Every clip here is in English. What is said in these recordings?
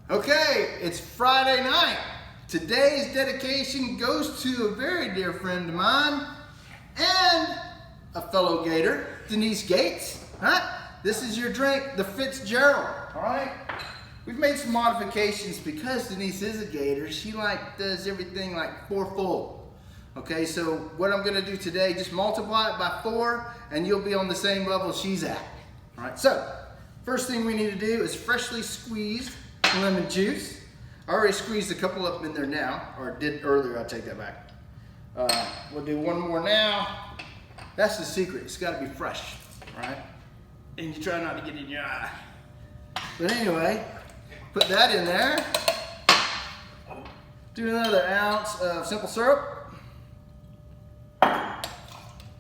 Okay, it's Friday night. Today's dedication goes to a very dear friend of mine and a fellow Gator, Denise Gates. Huh? This is your drink, the Fitzgerald. All right. We've made some modifications because Denise is a Gator. She does everything fourfold. Okay, so what I'm gonna do today, just multiply it by 4 and you'll be on the same level she's at. All right, so first thing we need to do is freshly squeezed lemon juice. I already squeezed a couple up in there now, or did earlier, I'll take that back. We'll do one more now. That's the secret, it's gotta be fresh, all right? And you try not to get in your eye. But anyway, put that in there. Do another ounce of simple syrup.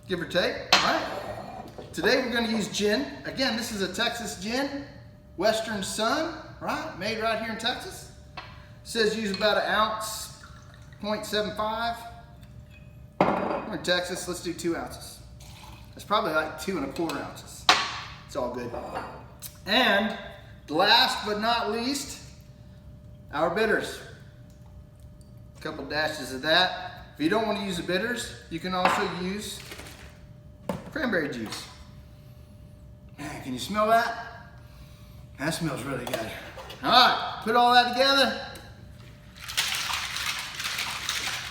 Give or take, all right? Today we're gonna use gin. Again, this is a Texas gin, Western Sun, right? Made right here in Texas. Says use about 1 ounce, 0.75. We're in Texas, let's do 2 ounces. That's probably like 2 1/4 ounces. It's all good. And last but not least, our bitters. A couple dashes of that. If you don't want to use the bitters, you can also use cranberry juice. Man, can you smell that? That smells really good. All right, put all that together.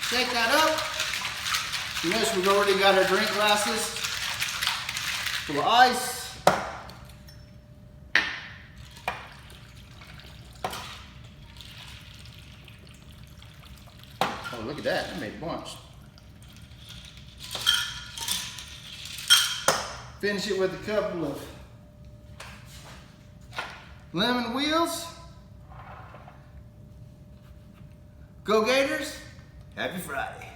Shake that up. You notice we've already got our drink glasses full of ice. Oh, look at that, I made a bunch. Finish it with a couple of lemon wheels. Go Gators, happy Friday.